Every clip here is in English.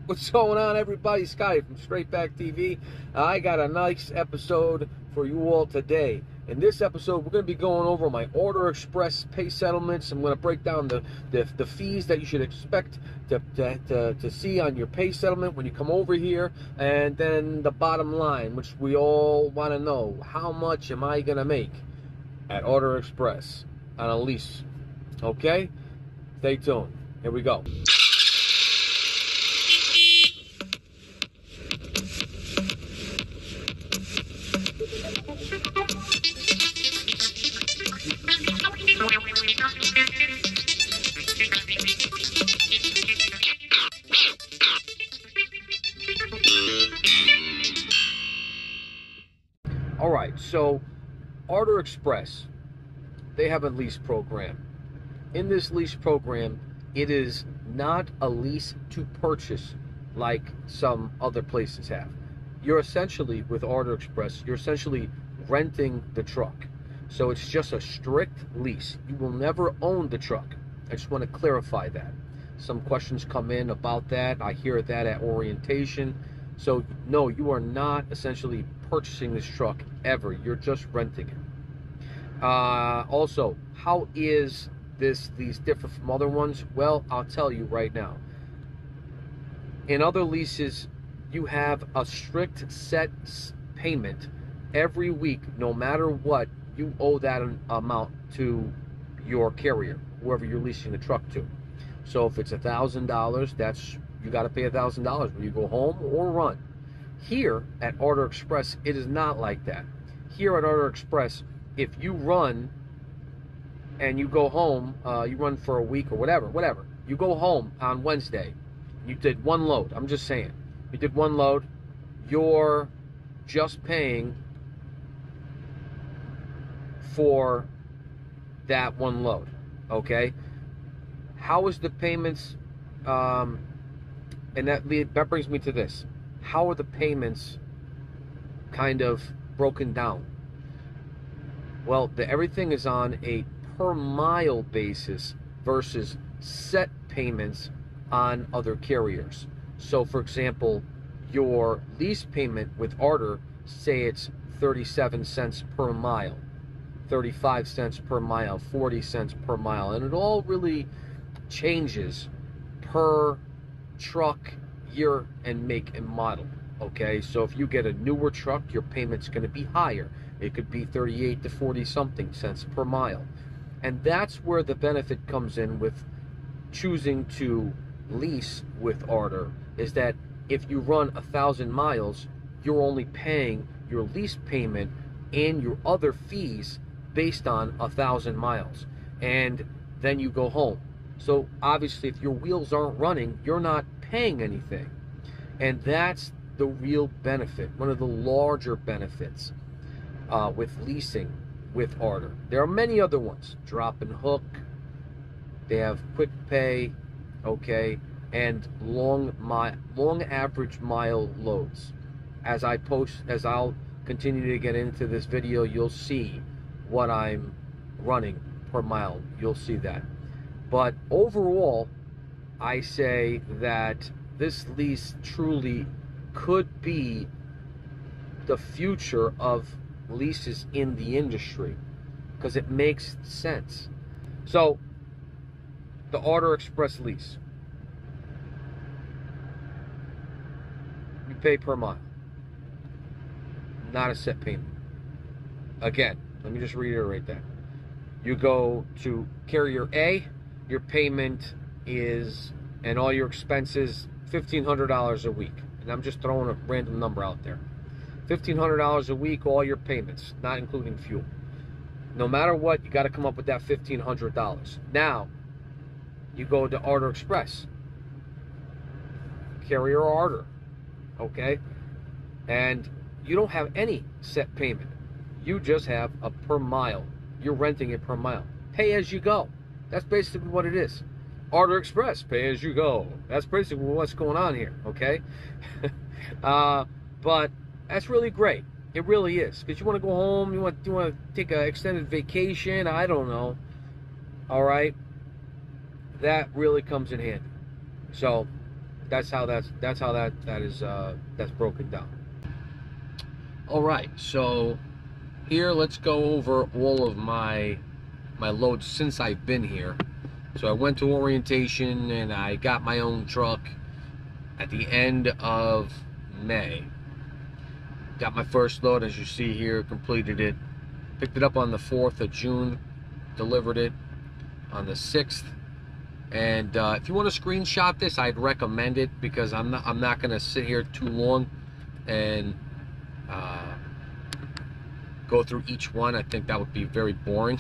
What's going on, everybody? Scotty from Straight Back TV. I got a nice episode for you all today. In this episode, we're going to be going over my Order Express pay settlements. I'm going to break down the fees that you should expect to see on your pay settlement when you come over here, and then the bottom line, which we all want to know: how much am I going to make at Order Express on a lease? Okay, stay tuned. Here we go. All right, so Artur Express, they have a lease program. In this lease program, it is not a lease to purchase like some other places have. You're essentially, with Artur Express, you're essentially renting the truck. So it's just a strict lease. You will never own the truck. I just want to clarify that. Some questions come in about that. I hear that at orientation. So no, you are not essentially purchasing this truck ever. You're just renting it. Also, how is these different from other ones? Well, I'll tell you right now. In other leases, you have a strict set payment every week. No matter what, you owe that amount to your carrier, whoever you're leasing the truck to. So if it's $1,000, that's, you got to pay $1,000 when you go home or run. Here at Artur Express, it is not like that. Here at Artur Express, if you run and you go home, you run for a week or whatever, you go home on Wednesday, you did one load. I'm just saying, you did one load, you're just paying for that one load, okay? How is the payments, and that brings me to this. How are the payments kind of broken down? Well, everything is on a per mile basis versus set payments on other carriers. So for example, your lease payment with Artur, say it's 37 cents per mile, 35 cents per mile, 40 cents per mile, and it all really changes per truck, year, and make and model. Okay, so if you get a newer truck, your payment's going to be higher. It could be 38 to 40 something cents per mile. And that's where the benefit comes in with choosing to lease with Artur, is that if you run 1,000 miles, you're only paying your lease payment and your other fees based on 1,000 miles, and then you go home. So obviously, if your wheels aren't running, you're not paying anything. And that's the real benefit, one of the larger benefits with leasing with Artur. There are many other ones: drop and hook, they have quick pay, okay, and long average mile loads. As I'll continue to get into this video, you'll see what I'm running per mile. You'll see that. But overall, I say that this lease truly could be the future of leases in the industry, because it makes sense. So, the Artur Express lease, you pay per mile, not a set payment. Again, let me just reiterate that. You go to carrier A, your payment is, and all your expenses, $1,500 a week. And I'm just throwing a random number out there. $1,500 a week, all your payments, not including fuel. No matter what, you got to come up with that $1,500. Now, you go to Artur Express, carrier Artur, okay? And you don't have any set payment. You just have a per mile. You're renting it per mile. Pay as you go. That's basically what it is. Artur Express, pay as you go. That's basically what's going on here, okay? But that's really great. It really is. Because you want to go home, you want to take an extended vacation, I don't know. All right? That really comes in handy. So, that's how that is that's broken down. All right, so here let's go over all of my loads since I've been here. So I went to orientation and I got my own truck at the end of May. Got my first load, as you see here, completed it. Picked it up on the 4th of June, delivered it on the 6th. And if you want to screenshot this, I'd recommend it, because I'm not going to sit here too long and go through each one. I think that would be very boring.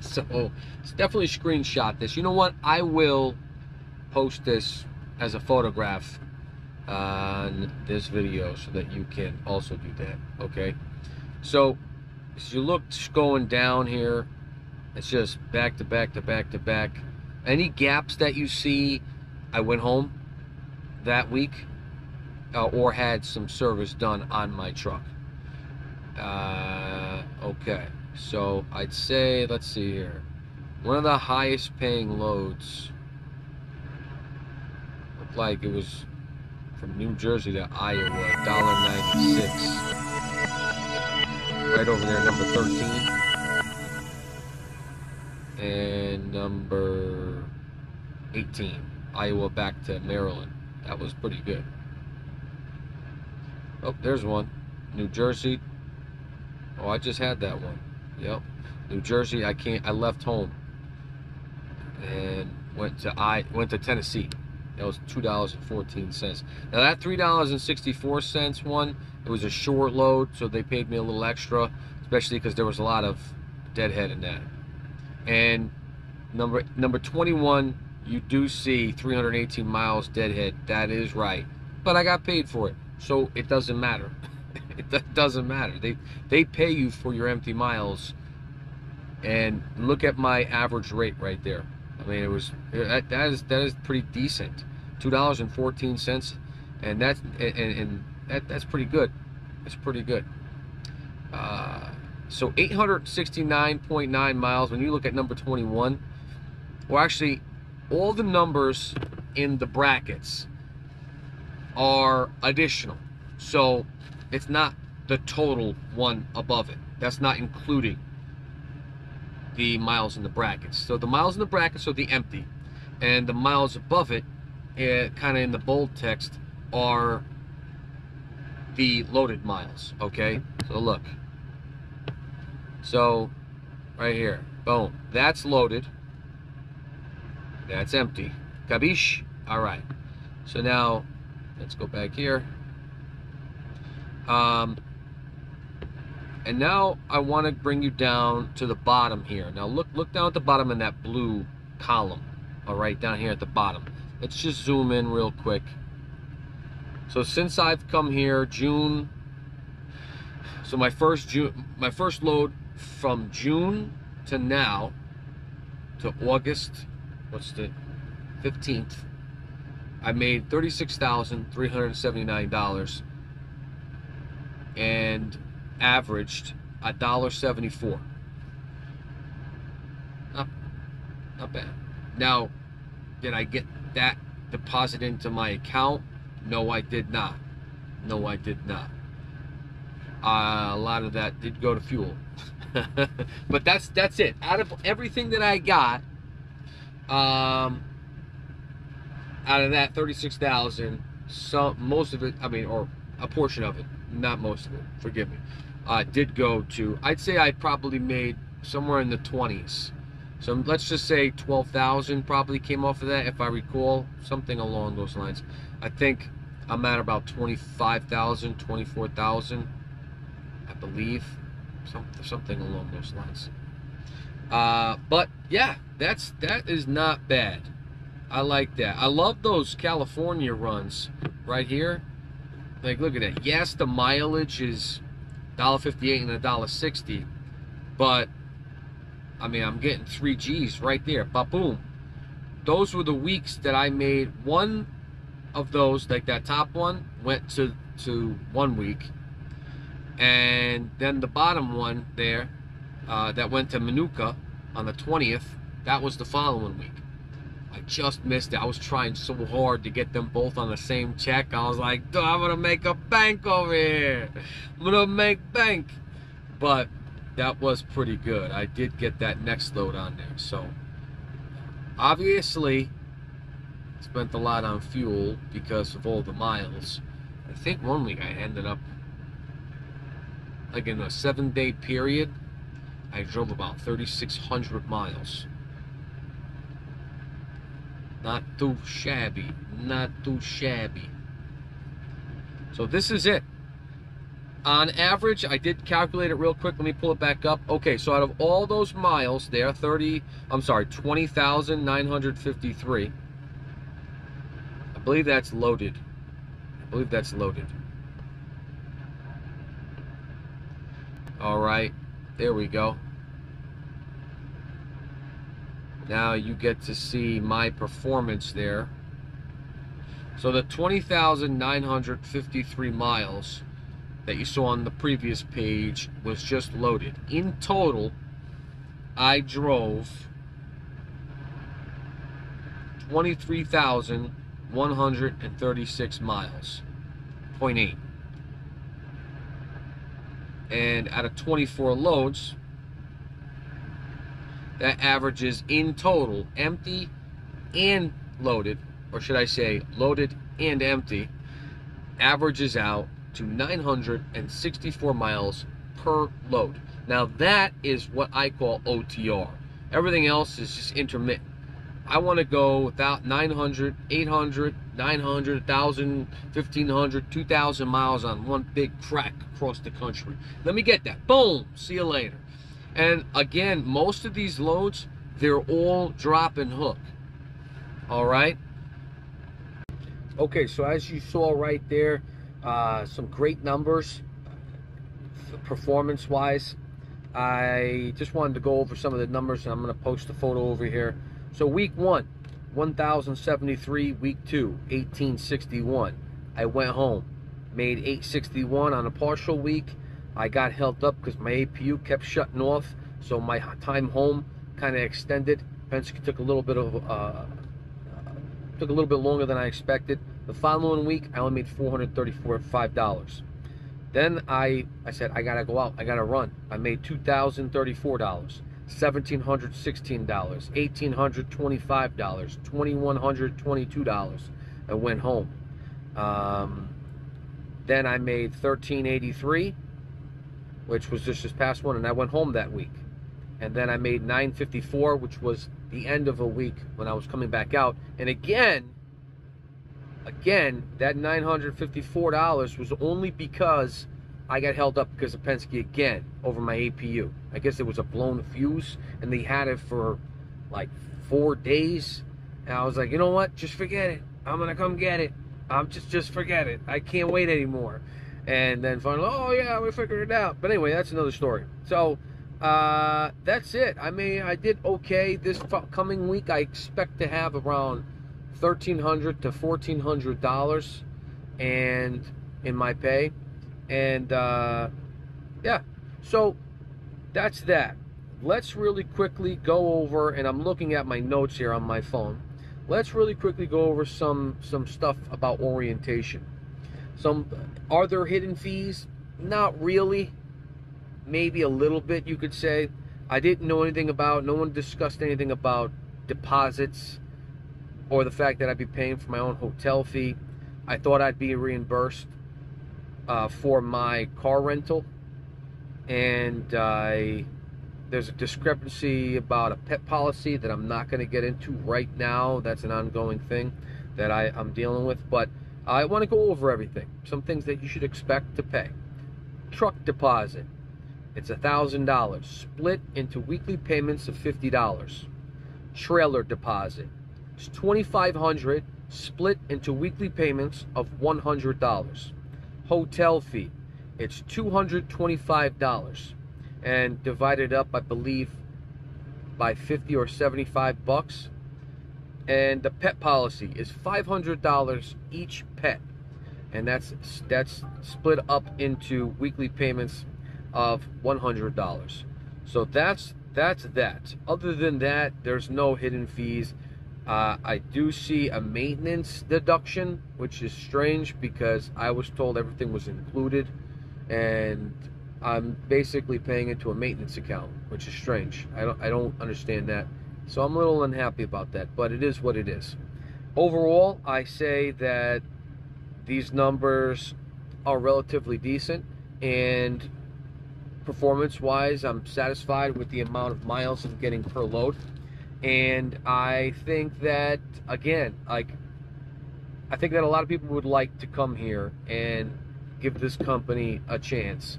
So definitely screenshot this. You know what? I will post this as a photograph on this video so that you can also do that. Okay, so as you look going down here, it's just back to back to back to back. Any gaps that you see, I went home that week or had some service done on my truck. Okay, so I'd say, let's see here, one of the highest paying loads looked like it was from New Jersey to Iowa, $1.96. Right over there, number 13. And number 18, Iowa back to Maryland. That was pretty good. Oh, there's one. New Jersey. Oh, I just had that one. Yep. New Jersey, I left home and went to Tennessee. That was $2.14. Now that $3.64 one, it was a short load, so they paid me a little extra, especially because there was a lot of deadhead in that. And number 21, you do see 318 miles deadhead. That is right, but I got paid for it, so it doesn't matter. It doesn't matter. They pay you for your empty miles. And look at my average rate right there. I mean, that is pretty decent, $2.14, and that's pretty good. It's pretty good. So 869.9 miles. When you look at number 21, well, actually, all the numbers in the brackets are additional, so it's not the total one above it. That's not including the miles in the brackets. So the miles in the brackets are the empty, and the miles above it, kind of in the bold text, are the loaded miles. Okay, so look, so right here, boom, that's loaded, that's empty. Kabish? All right, so now let's go back here. And now I want to bring you down to the bottom here. Now look down at the bottom in that blue column. All right, down here at the bottom. Let's just zoom in real quick. So since I've come here, June. So my first load from June to now, to August, what's the 15th? I made $36,379 and averaged $1.74. Not bad. Now, did I get that deposited into my account? No, I did not. No, I did not. A lot of that did go to fuel. But that's it. Out of everything that I got, out of that 36,000, most of it, I mean, or a portion of it, not most of it, forgive me, did go to, I'd say I probably made somewhere in the 20s. So let's just say 12,000 probably came off of that, if I recall, something along those lines. I think I'm at about 25,000, 24,000, I believe, something along those lines. But yeah, that is not bad. I like that. I love those California runs right here. Like, look at that. Yes, the mileage is $1.58 and $1.60, but I mean, I'm getting 3 G's right there. Ba-boom. Those were the weeks that I made. One of those, like that top one, went to 1 week, and then the bottom one there, that went to Manuka on the 20th. That was the following week. I just missed it. I was trying so hard to get them both on the same check. I was like, dude, I'm gonna make a bank over here. I'm gonna make bank. But that was pretty good. I did get that next load on there. So obviously spent a lot on fuel because of all the miles. I think one week I ended up, like in a 7-day period, I drove about 3,600 miles. Not too shabby, not too shabby. So this is it. On average, I did calculate it real quick. Let me pull it back up. Okay, so out of all those miles there, 20,953. I believe that's loaded. I believe that's loaded. All right, there we go. Now you get to see my performance there. So the 20,953 miles that you saw on the previous page was just loaded. In total, I drove 23,136 miles, 0.8. And out of 24 loads, that averages in total, empty and loaded, or should I say loaded and empty, averages out to 964 miles per load. Now that is what I call OTR. Everything else is just intermittent. I want to go without 900, 800, 900, 1,000, 1,500, 2,000 miles on one big track across the country. Let me get that. Boom. See you later. And again, most of these loads, they're all drop and hook. All right. Okay, so as you saw right there, some great numbers performance-wise. I just wanted to go over some of the numbers, and I'm going to post a photo over here. So week 1, 1,073. Week 2, 1,861. I went home, made 861 on a partial week. I got held up because my APU kept shutting off, so my time home kind of extended. Penske took a little bit longer than I expected. The following week, I only made $434.05. Then I said, I gotta go out, I gotta run. I made $2,034, $1,716, $1,825, $2,122. I went home. Then I made $1,383, which was just this past one, and I went home that week. And then I made $954, which was the end of a week when I was coming back out. And again, that $954 was only because I got held up because of Penske again over my APU. I guess it was a blown fuse, and they had it for like 4 days. And I was like, you know what? Just forget it. I'm gonna come get it. Just forget it. I can't wait anymore. And then finally, oh yeah, we figured it out. But anyway, that's another story. So that's it. I mean, I did okay this coming week. I expect to have around $1,300 to $1,400 and in my pay. And yeah, so that's that. Let's really quickly go over, and I'm looking at my notes here on my phone. Let's really quickly go over some stuff about orientation. Are there hidden fees? Not really. Maybe a little bit, you could say. I didn't know anything about, no one discussed anything about deposits or the fact that I'd be paying for my own hotel fee. I thought I'd be reimbursed for my car rental. And there's a discrepancy about a pet policy that I'm not going to get into right now. That's an ongoing thing that I'm dealing with. But I want to go over everything. Some things that you should expect to pay. Truck deposit. It's $1,000. Split into weekly payments of $50. Trailer deposit. It's $2,500. Split into weekly payments of $100. Hotel fee. It's $225. And divided up, I believe, by 50 or 75 bucks. And the pet policy is $500 each pet, and that's split up into weekly payments of $100. So that's that. Other than that, there's no hidden fees. I do see a maintenance deduction, which is strange because I was told everything was included, and I'm basically paying into a maintenance account, which is strange. I don't understand that, so I'm a little unhappy about that. But it is what it is. Overall, I say that these numbers are relatively decent, and performance-wise, I'm satisfied with the amount of miles I'm getting per load. And I think that, again, I think that a lot of people would like to come here and give this company a chance.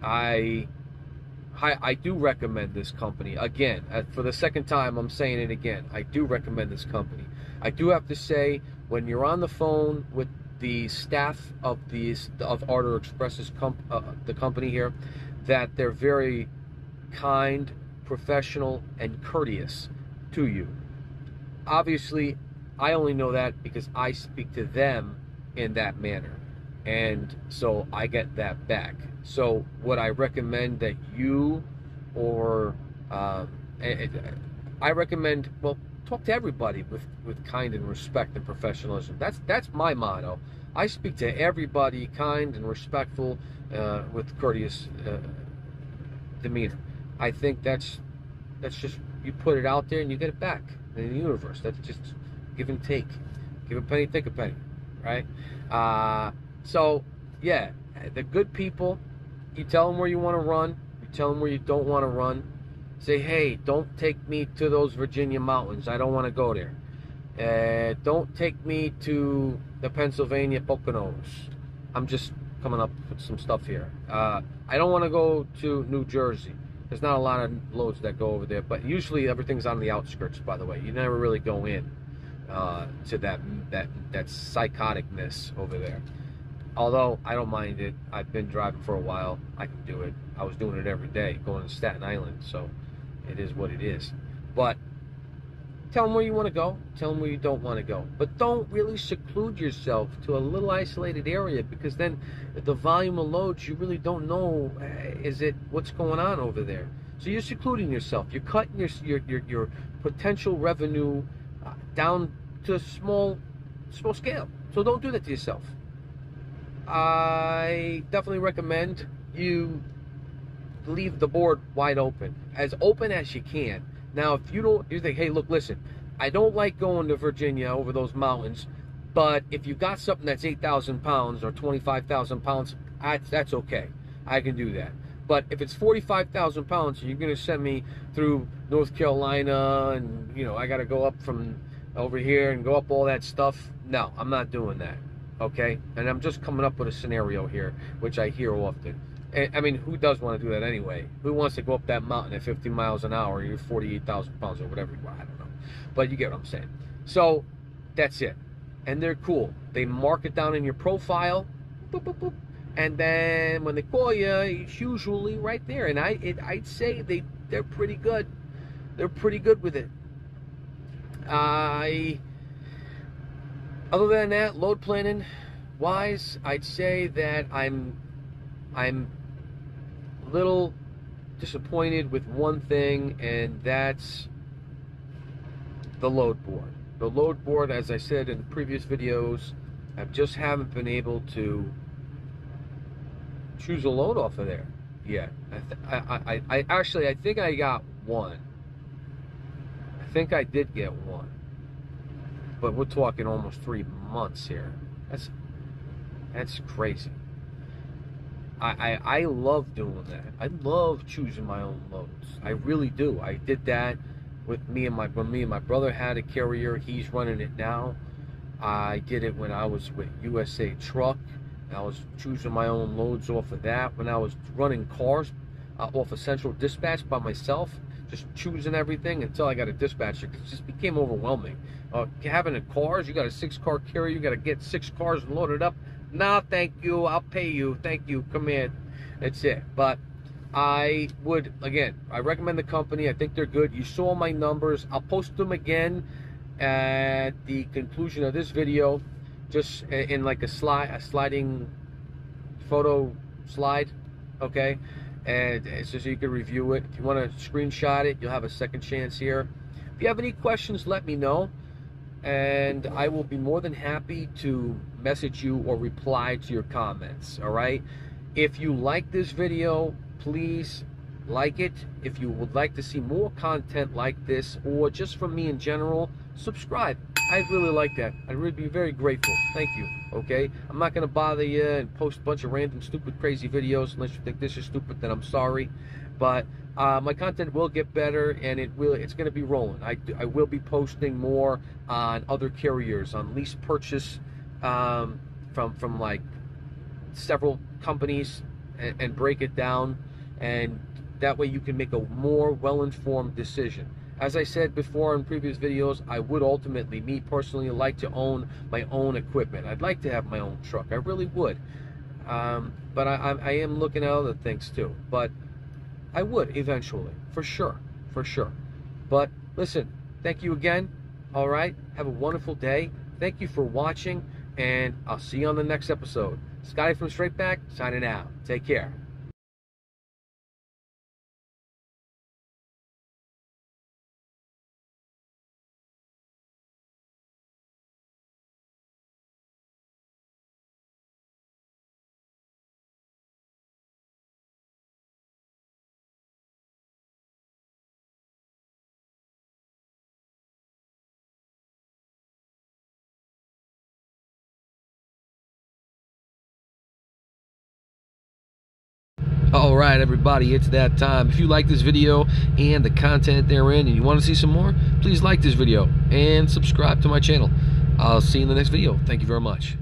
I do recommend this company. Again, for the second time, I'm saying it again. I do recommend this company. I do have to say, when you're on the phone with the staff of Artur Express's the company here, that they're very kind, professional, and courteous to you. Obviously, I only know that because I speak to them in that manner, and so I get that back. So would I recommend that you, or I recommend, well, talk to everybody with kind and respect and professionalism. That's my motto. I speak to everybody kind and respectful, with courteous demeanor. I think that's just, you put it out there and you get it back in the universe. That's just give and take. Give a penny, take a penny, right? So yeah, the good people, you tell them where you want to run, you tell them where you don't want to run. Say, hey, don't take me to those Virginia mountains. I don't want to go there. Don't take me to the Pennsylvania Poconos. I'm just coming up with some stuff here. I don't want to go to New Jersey. There's not a lot of loads that go over there, but usually everything's on the outskirts, by the way. You never really go in to that psychoticness over there. Although I don't mind it. I've been driving for a while. I can do it. I was doing it every day, going to Staten Island, so it is what it is. But tell them where you want to go. Tell them where you don't want to go. But don't really seclude yourself to a little isolated area, because then the volume of loads, you really don't know, what's going on over there. So you're secluding yourself. You're cutting your potential revenue down to a small scale. So don't do that to yourself. I definitely recommend you leave the board wide open as you can. Now, if you think, hey, look, listen, I don't like going to Virginia over those mountains, but if you got something that's 8,000 pounds or 25,000 pounds, that's okay. I can do that. But if it's 45,000 pounds and you're going to send me through North Carolina, and, you know, I got to go up from over here and go up all that stuff, no, I'm not doing that. Okay? And I'm just coming up with a scenario here, which I hear often. I mean, who does want to do that anyway? Who wants to go up that mountain at 50 miles an hour? You're 48,000 pounds or whatever you are. I don't know. But you get what I'm saying. So, that's it. And they're cool. They mark it down in your profile. Boop, boop, boop. And then when they call you, it's usually right there. And I'd say they're pretty good. They're pretty good with it. Other than that, load planning wise, I'd say that I'm a little disappointed with one thing, and that's the load board. The load board, as I said in previous videos, I just haven't been able to choose a load off of there yet. I actually, I think I got one. I think I did get one. But we're talking almost 3 months here. That's crazy. I love doing that. I love choosing my own loads. I really do. I did that with me and my brother had a carrier. He's running it now. I did it when I was with USA Truck. I was choosing my own loads off of that. When I was running cars off of Central Dispatch by myself, just choosing everything until I got a dispatcher. It just became overwhelming. Having a cars, you got a 6-car carrier, you got to get 6 cars loaded up. Nah, thank you, I'll pay you, thank you, come in. That's it. But I would, again, I recommend the company. I think they're good. You saw my numbers. I'll post them again at the conclusion of this video, just in like a sliding photo slide, okay? And it's just so you can review it. If you want to screenshot it, you'll have a second chance here. If you have any questions, let me know. and I will be more than happy to message you or reply to your comments. All right, if you like this video, please like it. If you would like to see more content like this, or just from me in general, subscribe. I'd really like that. I'd really be very grateful. Thank you. Okay, I'm not gonna bother you and post a bunch of random stupid crazy videos unless you think this is stupid. Then I'm sorry, but my content will get better, and it's going to be rolling. I will be posting more on other carriers, on lease purchase, from like several companies, and break it down, and that way you can make a more well-informed decision. As I said before in previous videos, I would ultimately, me personally, like to own my own equipment. I'd like to have my own truck. I really would. But I am looking at other things too. But I would eventually, for sure. But listen, thank you again. All right, have a wonderful day. Thank you for watching, and I'll see you on the next episode. Scotty from Straight Back, signing out. Take care. All right, everybody, it's that time. If you like this video and the content therein and you want to see some more, please like this video and subscribe to my channel. I'll see you in the next video. Thank you very much.